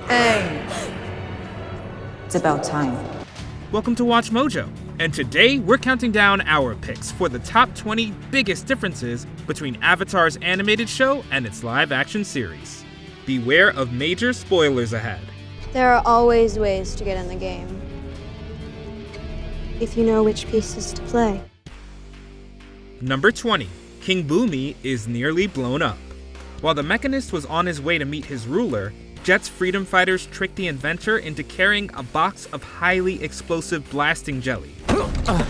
Hey! It's about time. Welcome to Watch Mojo, and today we're counting down our picks for the top 20 biggest differences between Avatar's animated show and its live-action series. Beware of major spoilers ahead. There are always ways to get in the game, if you know which pieces to play. Number 20. King Bumi is nearly blown up. While the Mechanist was on his way to meet his ruler, Jet's freedom fighters tricked the inventor into carrying a box of highly explosive blasting jelly. I'm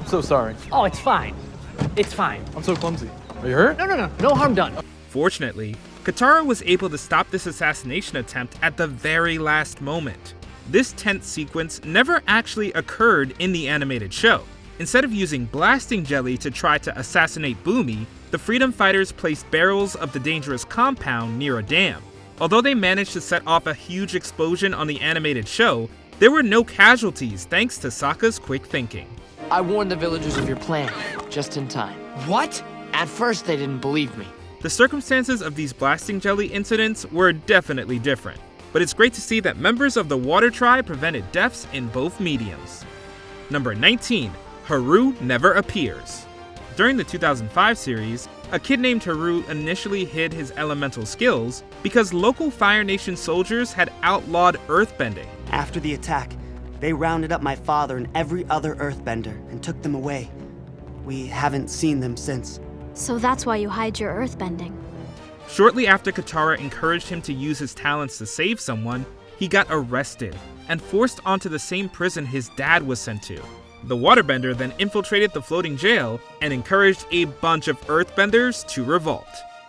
so sorry. Oh, it's fine. It's fine. I'm so clumsy. Are you hurt? No harm done. Fortunately, Katara was able to stop this assassination attempt at the very last moment. This tense sequence never actually occurred in the animated show. Instead of using blasting jelly to try to assassinate Bumi, the freedom fighters placed barrels of the dangerous compound near a dam. Although they managed to set off a huge explosion on the animated show, there were no casualties thanks to Sokka's quick thinking. I warned the villagers of your plan, just in time. What? At first, they didn't believe me. The circumstances of these blasting jelly incidents were definitely different, but it's great to see that members of the Water Tribe prevented deaths in both mediums. Number 19. Haru never appears. During the 2005 series, a kid named Haru initially hid his elemental skills because local Fire Nation soldiers had outlawed earthbending. After the attack, they rounded up my father and every other earthbender and took them away. We haven't seen them since. So that's why you hide your earthbending. Shortly after Katara encouraged him to use his talents to save someone, he got arrested and forced onto the same prison his dad was sent to. The waterbender then infiltrated the floating jail and encouraged a bunch of earthbenders to revolt.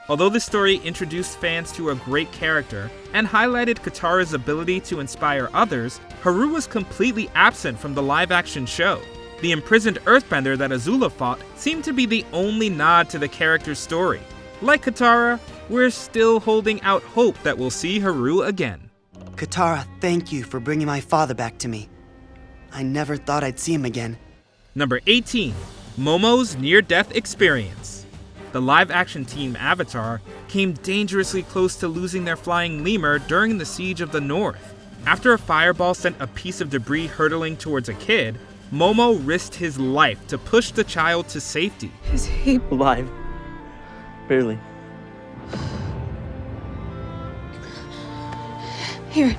Although this story introduced fans to a great character and highlighted Katara's ability to inspire others, Haru was completely absent from the live-action show. The imprisoned earthbender that Azula fought seemed to be the only nod to the character's story. Like Katara, we're still holding out hope that we'll see Haru again. Katara, thank you for bringing my father back to me. I never thought I'd see him again. Number 18. Momos near-death experience. The live-action team Avatar came dangerously close to losing their flying lemur during the Siege of the North. After a fireball sent a piece of debris hurtling towards a kid, Momo risked his life to push the child to safety. Is he Alive. Barely. here?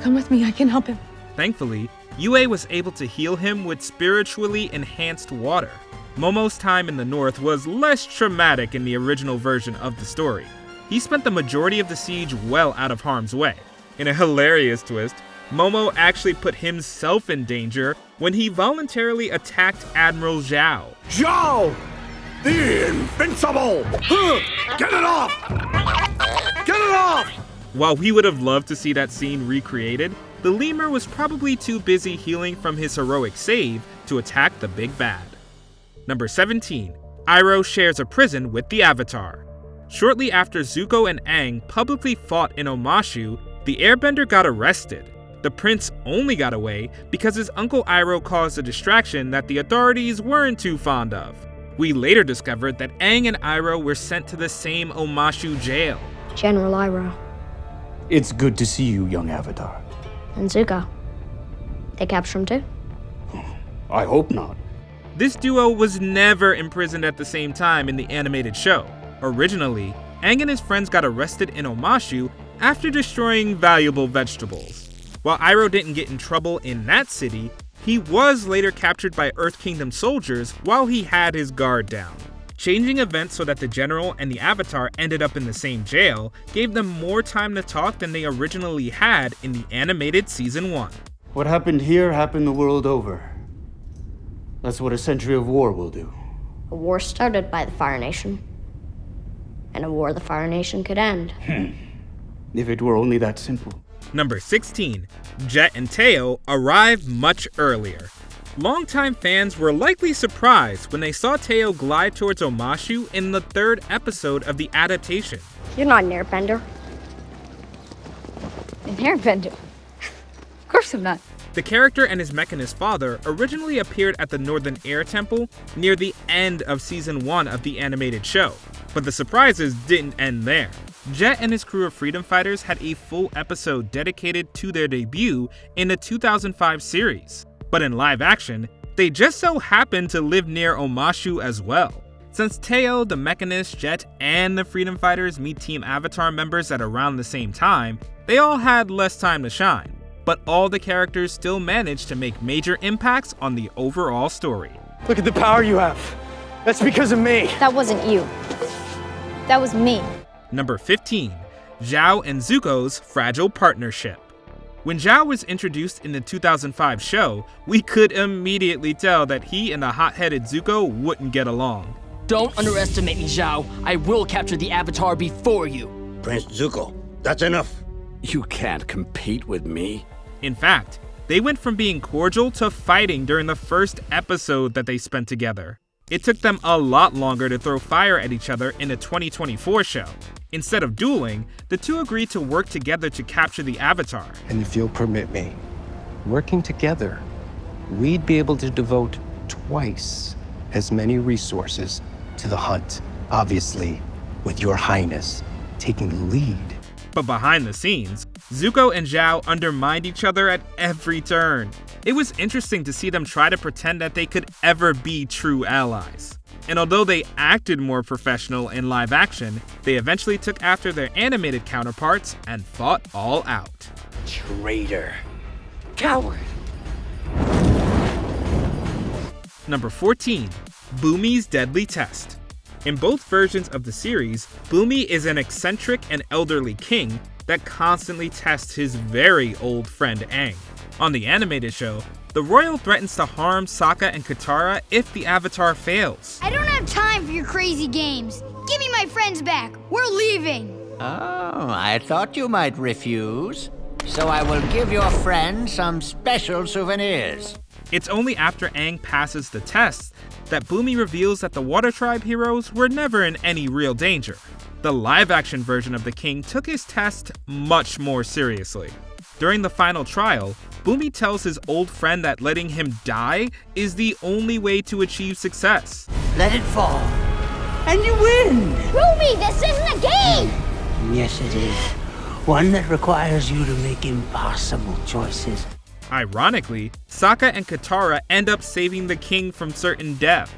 Come with me, I can help him. Thankfully, Yue was able to heal him with spiritually enhanced water. Momo's time in the North was less traumatic in the original version of the story. He spent the majority of the siege well out of harm's way. In a hilarious twist, Momo actually put himself in danger when he voluntarily attacked Admiral Xiao. Xiao! The invincible! Get it off! Get it off! While we would have loved to see that scene recreated, the lemur was probably too busy healing from his heroic save to attack the big bad. Number 17. Iroh shares a prison with the Avatar. Shortly after Zuko and Aang publicly fought in Omashu, the airbender got arrested. The prince only got away because his uncle Iroh caused a distraction that the authorities weren't too fond of. We later discovered that Aang and Iroh were sent to the same Omashu jail. General Iroh It's good to see you, young Avatar. and Zuko. They capture him too? I hope not. This duo was never imprisoned at the same time in the animated show. Originally, Aang and his friends got arrested in Omashu after destroying valuable vegetables. While Iroh didn't get in trouble in that city, he was later captured by Earth Kingdom soldiers while he had his guard down. Changing events so that the General and the Avatar ended up in the same jail gave them more time to talk than they originally had in the animated Season 1. What happened here happened the world over. That's what a century of war will do. A war started by the Fire Nation. And a war the Fire Nation could end. If it were only that simple. Number 16. Jet and Teo arrive much earlier. Longtime fans were likely surprised when they saw Teo glide towards Omashu in the 3rd episode of the adaptation. You're not an airbender. An airbender? Of course I'm not. The character and his mechanist father originally appeared at the Northern Air Temple near the end of Season 1 of the animated show, but the surprises didn't end there. Jet and his crew of freedom fighters had a full episode dedicated to their debut in the 2005 series. But in live action, they just so happened to live near Omashu as well. Since Teo, the Mechanist, Jet, and the freedom fighters meet Team Avatar members at around the same time, they all had less time to shine. But all the characters still managed to make major impacts on the overall story. Look at the power you have. That's because of me. That wasn't you. That was me. Number 15. Xiao and Zuko's Fragile Partnership. When Xiao was introduced in the 2005 show, we could immediately tell that he and the hot-headed Zuko wouldn't get along. Don't underestimate me, Xiao. I will capture the Avatar before you. Prince Zuko, that's enough. You can't compete with me. In fact, they went from being cordial to fighting during the first episode that they spent together. It took them a lot longer to throw fire at each other in the 2024 show. Instead of dueling, the two agreed to work together to capture the Avatar. And if you'll permit me, working together, we'd be able to devote twice as many resources to the hunt. Obviously, with your highness taking the lead. But behind the scenes, Zuko and Xiao undermined each other at every turn. It was interesting to see them try to pretend that they could ever be true allies. And although they acted more professional in live action, they eventually took after their animated counterparts and fought all out. Traitor. Coward. Number 14. Boomie's Deadly Test. In both versions of the series, Bumi is an eccentric and elderly king that constantly tests his very old friend Aang. On the animated show, the royal threatens to harm Sokka and Katara if the Avatar fails. I don't have time for your crazy games. Give me my friends back. We're leaving. Oh, I thought you might refuse. So I will give your friend some special souvenirs. It's only after Aang passes the test that Bumi reveals that the Water Tribe heroes were never in any real danger. The live-action version of the king took his test much more seriously. During the final trial, Bumi tells his old friend that letting him die is the only way to achieve success. Let it fall, and you win! Bumi, this isn't a game! Yes, it is. One that requires you to make impossible choices. Ironically, Sokka and Katara end up saving the king from certain death.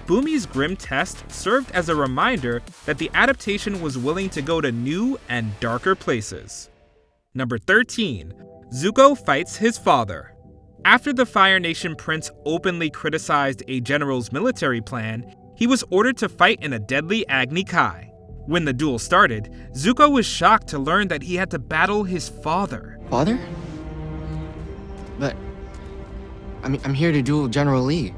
Bumi's grim test served as a reminder that the adaptation was willing to go to new and darker places. Number 13. Zuko fights his father. After the Fire Nation prince openly criticized a general's military plan, he was ordered to fight in a deadly Agni Kai. When the duel started, Zuko was shocked to learn that he had to battle his father. Father? But I'm here to duel General Lee.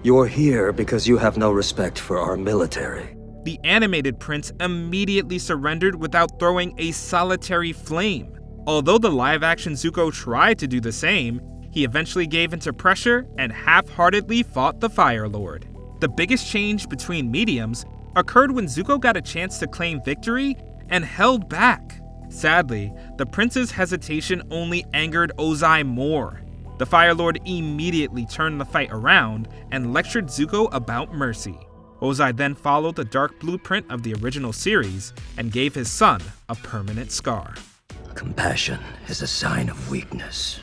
You're here because you have no respect for our military. The animated prince immediately surrendered without throwing a solitary flame. Although the live-action Zuko tried to do the same, he eventually gave into pressure and half-heartedly fought the Fire Lord. The biggest change between mediums occurred when Zuko got a chance to claim victory and held back. Sadly, the prince's hesitation only angered Ozai more. The Fire Lord immediately turned the fight around and lectured Zuko about mercy. Ozai then followed the dark blueprint of the original series and gave his son a permanent scar. Compassion is a sign of weakness.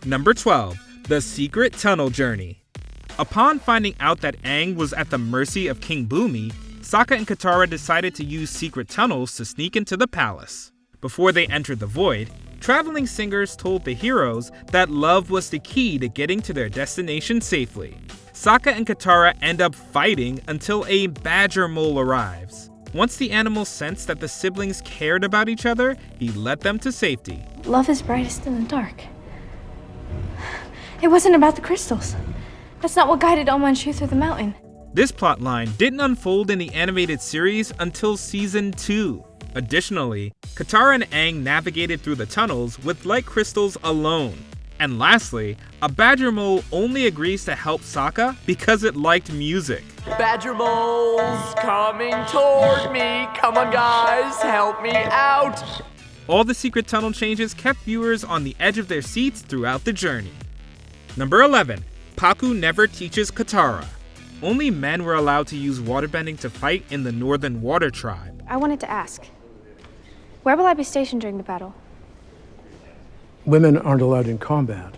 Number 12. The Secret Tunnel Journey. Upon finding out that Aang was at the mercy of King Bumi, Sokka and Katara decided to use secret tunnels to sneak into the palace. Before they entered the void, traveling singers told the heroes that love was the key to getting to their destination safely. Sokka and Katara end up fighting until a badger mole arrives. Once the animal sensed that the siblings cared about each other, he led them to safety. Love is brightest in the dark. It wasn't about the crystals. That's not what guided Omanshu through the mountain. This plotline didn't unfold in the animated series until season 2. Additionally, Katara and Aang navigated through the tunnels with light crystals alone. And lastly, a badger mole only agrees to help Sokka because it liked music. Badger moles coming toward me. Come on, guys, help me out. All the secret tunnel changes kept viewers on the edge of their seats throughout the journey. Number 11. Pakku Never Teaches Katara. only men were allowed to use waterbending to fight in the Northern Water Tribe. I wanted to ask, where will I be stationed during the battle? Women aren't allowed in combat.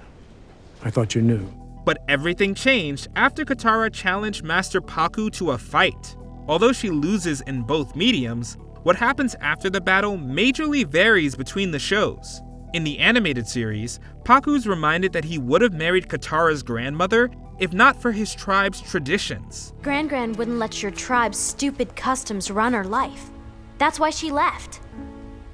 I thought you knew. But everything changed after Katara challenged Master Paku to a fight. Although she loses in both mediums, what happens after the battle majorly varies between the shows. In the animated series, Paku's reminded that he would have married Katara's grandmother if not for his tribe's traditions. Gran wouldn't let your tribe's stupid customs run her life. That's why she left.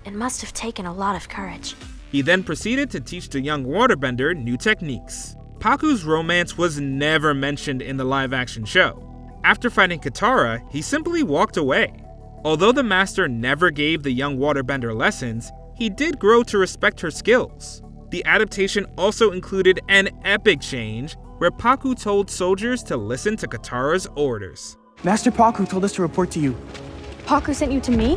It must have taken a lot of courage. He then proceeded to teach the young waterbender new techniques. Paku's romance was never mentioned in the live-action show. After fighting Katara, he simply walked away. Although the master never gave the young waterbender lessons, he did grow to respect her skills. The adaptation also included an epic change where Paku told soldiers to listen to Katara's orders. Master Paku told us to report to you. Paku sent you to me?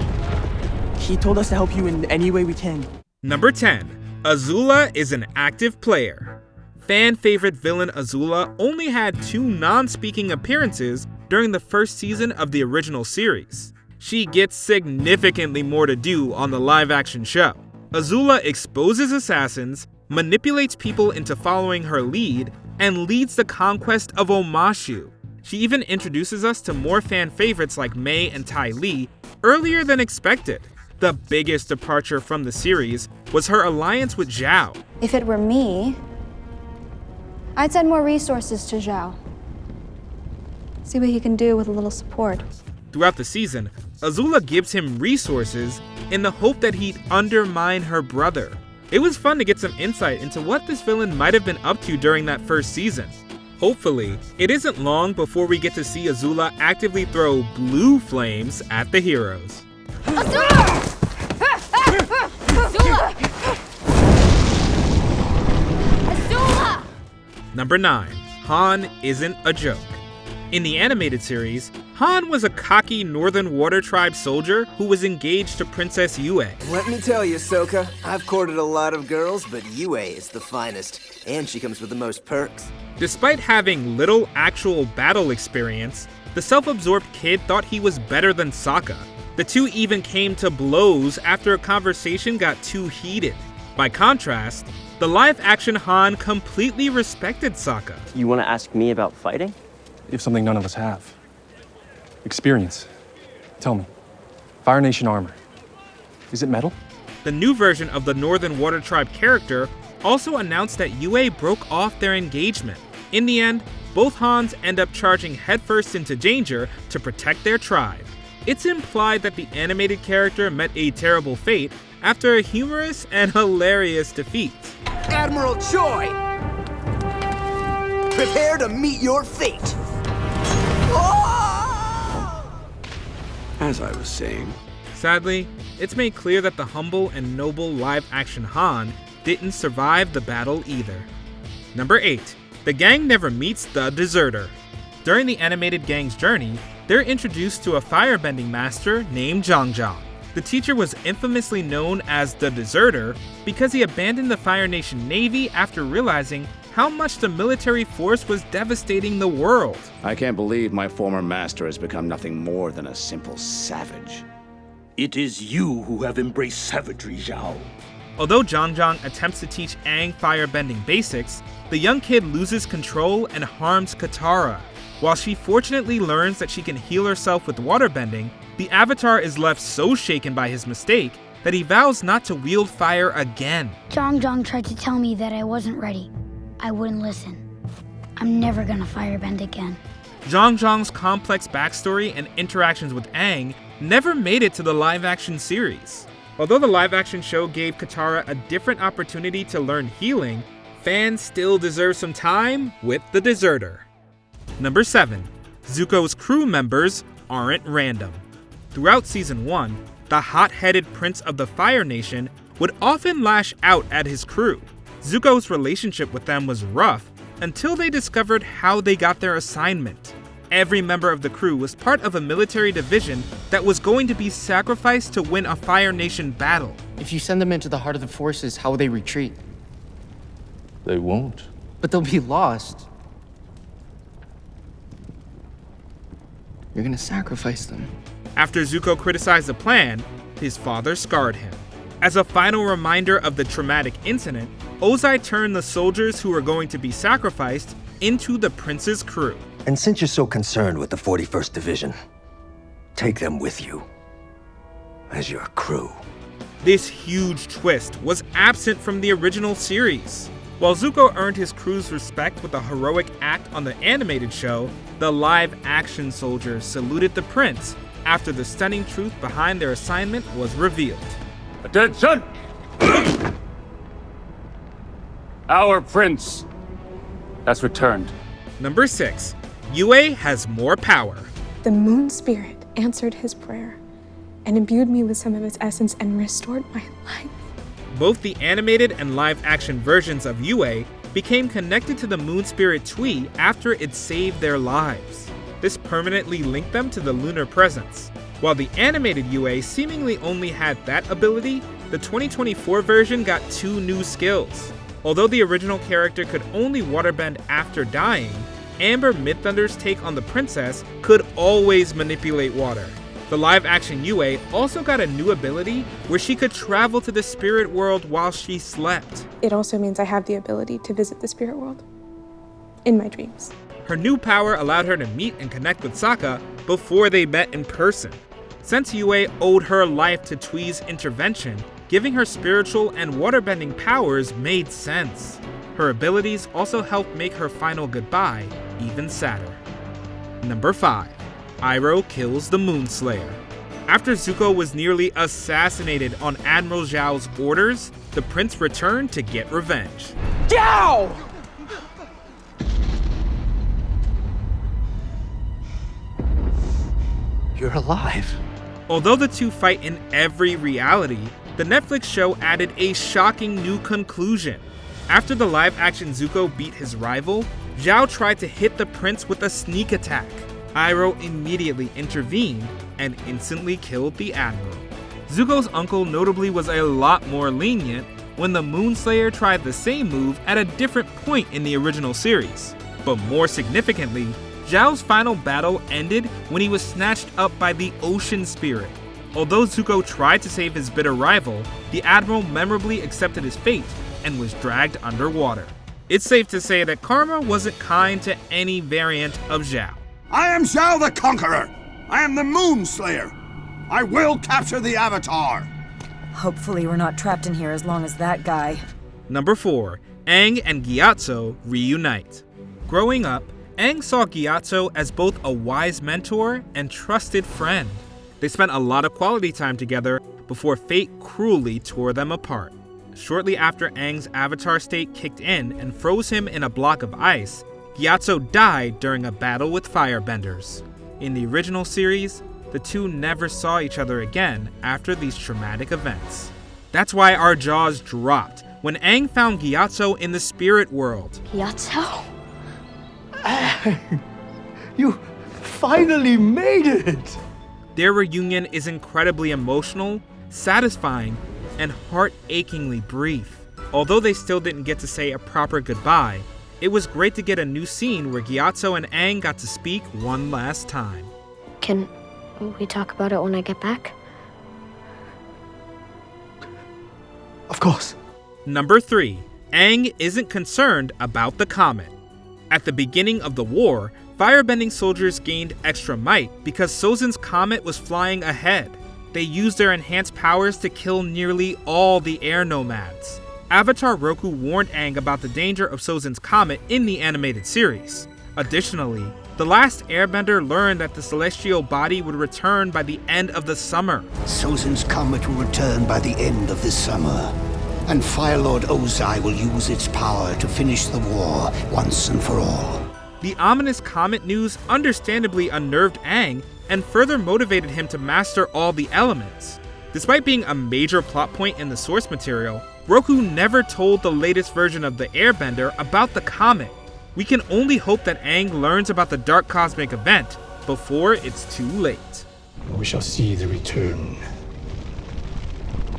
He told us to help you in any way we can. Number 10. Azula is an active player. Fan favorite villain Azula only had 2 non-speaking appearances during the first season of the original series. She gets significantly more to do on the live-action show. Azula exposes assassins, manipulates people into following her lead, and leads the conquest of Omashu. She even introduces us to more fan favorites like Mei and Ty Lee earlier than expected. The biggest departure from the series was her alliance with Xiao. If it were me, I'd send more resources to Xiao. See what he can do with a little support. Throughout the season, Azula gives him resources in the hope that he'd undermine her brother. It was fun to get some insight into what this villain might have been up to during that first season. Hopefully, it isn't long before we get to see Azula actively throw blue flames at the heroes. Azula! Azula! Number 9. Han isn't a joke. In the animated series, Han was a cocky Northern Water Tribe soldier who was engaged to Princess Yue. Let me tell you, Sokka, I've courted a lot of girls, but Yue is the finest, and she comes with the most perks. Despite having little actual battle experience, the self-absorbed kid thought he was better than Sokka. The two even came to blows after a conversation got too heated. By contrast, the live-action Han completely respected Sokka. You want to ask me about fighting? You have something none of us have. Experience. Tell me, Fire Nation armor, is it metal? The new version of the Northern Water Tribe character also announced that Yue broke off their engagement. In the end, both Hans end up charging headfirst into danger to protect their tribe. It's implied that the animated character met a terrible fate after a humorous and hilarious defeat. Admiral Choi! Prepare to meet your fate! As I was saying. Sadly, it's made clear that the humble and noble live-action Han didn't survive the battle either. Number 8. The gang never meets the deserter. During the animated gang's journey, they're introduced to a firebending master named Zhang. The teacher was infamously known as the Deserter because he abandoned the Fire Nation Navy after realizing how much the military force was devastating the world. I can't believe my former master has become nothing more than a simple savage. It is you who have embraced savagery, Xiao. Although Zhang attempts to teach Aang firebending basics, the young kid loses control and harms Katara. While she fortunately learns that she can heal herself with waterbending, the Avatar is left so shaken by his mistake that he vows not to wield fire again. Zhang tried to tell me that I wasn't ready. I wouldn't listen. I'm never gonna firebend again. Zhang's complex backstory and interactions with Aang never made it to the live-action series. Although the live-action show gave Katara a different opportunity to learn healing, fans still deserve some time with the Deserter. Number 7. Zuko's crew members aren't random. Throughout Season 1, the hot-headed Prince of the Fire Nation would often lash out at his crew. Zuko's relationship with them was rough until they discovered how they got their assignment. Every member of the crew was part of a military division that was going to be sacrificed to win a Fire Nation battle. If you send them into the heart of the forces, how will they retreat? They won't. But they'll be lost. You're gonna sacrifice them. After Zuko criticized the plan, his father scarred him. As a final reminder of the traumatic incident, Ozai turned the soldiers who were going to be sacrificed into the prince's crew. And since you're so concerned with the 41st Division, take them with you as your crew. This huge twist was absent from the original series. While Zuko earned his crew's respect with a heroic act on the animated show, the live-action soldiers saluted the prince after the stunning truth behind their assignment was revealed. Attention! Our prince has returned. Number 6. Yue has more power. The moon spirit answered his prayer and imbued me with some of its essence and restored my life. Both the animated and live-action versions of Yue became connected to the moon spirit Tui after it saved their lives. This permanently linked them to the lunar presence. While the animated Yue seemingly only had that ability, the 2024 version got 2 new skills. Although the original character could only waterbend after dying, Amber Midthunder's take on the princess could always manipulate water. The live-action Yue also got a new ability where she could travel to the spirit world while she slept. It also means I have the ability to visit the spirit world in my dreams. Her new power allowed her to meet and connect with Sokka before they met in person. Since Yue owed her life to Tui's intervention, giving her spiritual and waterbending powers made sense. Her abilities also helped make her final goodbye even sadder. Number 5. Iroh kills the Moonslayer. After Zuko was nearly assassinated on Admiral Xiao's orders, the prince returned to get revenge. Xiao! You're alive. Although the two fight in every reality, the Netflix show added a shocking new conclusion. After the live-action Zuko beat his rival, Xiao tried to hit the prince with a sneak attack. Iroh immediately intervened and instantly killed the admiral. Zuko's uncle notably was a lot more lenient when the Moonslayer tried the same move at a different point in the original series. But more significantly, Xiao's final battle ended when he was snatched up by the Ocean Spirit. Although Zuko tried to save his bitter rival, the admiral memorably accepted his fate and was dragged underwater. It's safe to say that karma wasn't kind to any variant of Xiao. I am Xiao the Conqueror. I am the Moonslayer. I will capture the Avatar. Hopefully we're not trapped in here as long as that guy. Number 4. Aang and Gyatso reunite. Growing up, Aang saw Gyatso as both a wise mentor and trusted friend. They spent a lot of quality time together before fate cruelly tore them apart. Shortly after Aang's avatar state kicked in and froze him in a block of ice, Gyatso died during a battle with firebenders. In the original series, the two never saw each other again after these traumatic events. That's why our jaws dropped when Aang found Gyatso in the spirit world. Gyatso? You finally made it! Their reunion is incredibly emotional, satisfying, and heart-achingly brief. Although they still didn't get to say a proper goodbye, it was great to get a new scene where Gyatso and Aang got to speak one last time. Can we talk about it when I get back? Of course. Number 3. Aang isn't concerned about the comet. At the beginning of the war, firebending soldiers gained extra might because Sozin's comet was flying ahead. They used their enhanced powers to kill nearly all the air nomads. Avatar Roku warned Aang about the danger of Sozin's comet in the animated series. Additionally, the Last Airbender learned that the celestial body would return by the end of the summer. Sozin's comet will return by the end of this summer, and Fire Lord Ozai will use its power to finish the war once and for all. The ominous comet news understandably unnerved Aang and further motivated him to master all the elements. Despite being a major plot point in the source material, Roku never told the latest version of the Airbender about the comet. We can only hope that Aang learns about the dark cosmic event before it's too late. We shall see the return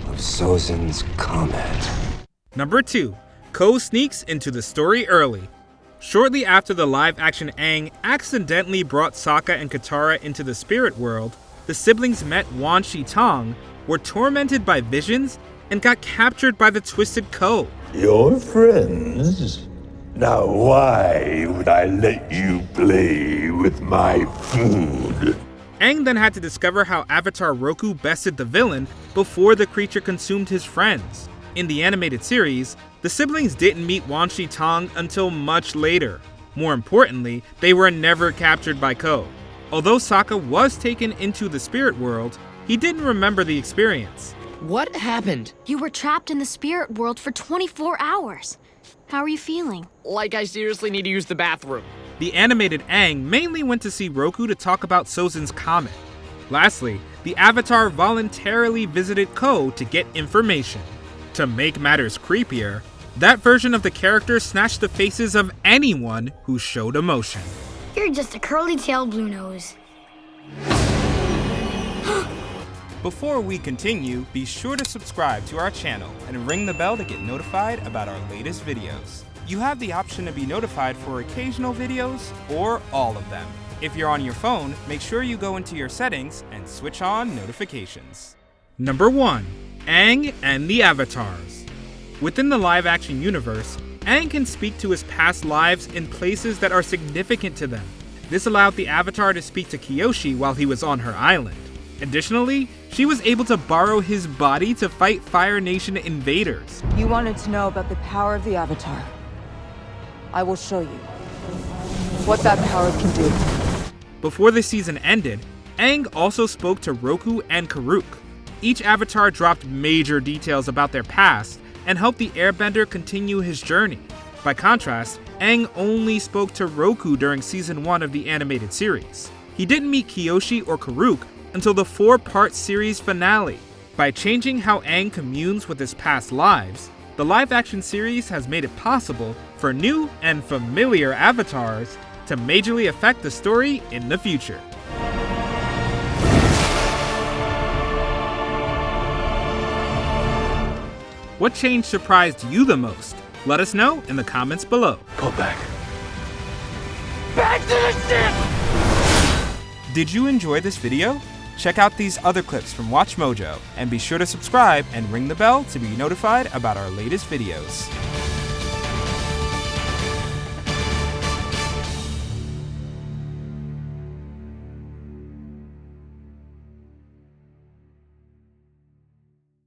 of Sozin's comet. Number 2. Ko sneaks into the story early. Shortly after the live-action Aang accidentally brought Sokka and Katara into the spirit world, the siblings met Wan Shi Tong, were tormented by visions, and got captured by the Twisted Ko. Your friends? Now why would I let you play with my food? Aang then had to discover how Avatar Roku bested the villain before the creature consumed his friends. In the animated series, the siblings didn't meet Wan Shi Tong until much later. More importantly, they were never captured by Ko. Although Sokka was taken into the spirit world, he didn't remember the experience. What happened? You were trapped in the spirit world for 24 hours. How are you feeling? Like I seriously need to use the bathroom. The animated Aang mainly went to see Roku to talk about Sozin's comet. Lastly, the Avatar voluntarily visited Ko to get information. To make matters creepier, that version of the character snatched the faces of anyone who showed emotion. You're just a curly-tailed blue nose. Before we continue, be sure to subscribe to our channel and ring the bell to get notified about our latest videos. You have the option to be notified for occasional videos or all of them. If you're on your phone, make sure you go into your settings and switch on notifications. Number 1. Aang and the Avatars. Within the live-action universe, Aang can speak to his past lives in places that are significant to them. This allowed the Avatar to speak to Kyoshi while he was on her island. Additionally, she was able to borrow his body to fight Fire Nation invaders. You wanted to know about the power of the Avatar. I will show you what that power can do. Before the season ended, Aang also spoke to Roku and Karuk. Each Avatar dropped major details about their past and helped the Airbender continue his journey. By contrast, Aang only spoke to Roku during Season 1 of the animated series. He didn't meet Kyoshi or Karuk until the 4-part series finale. By changing how Aang communes with his past lives, the live-action series has made it possible for new and familiar avatars to majorly affect the story in the future. What change surprised you the most? Let us know in the comments below. Go back. Back to the ship! Did you enjoy this video? Check out these other clips from WatchMojo and be sure to subscribe and ring the bell to be notified about our latest videos.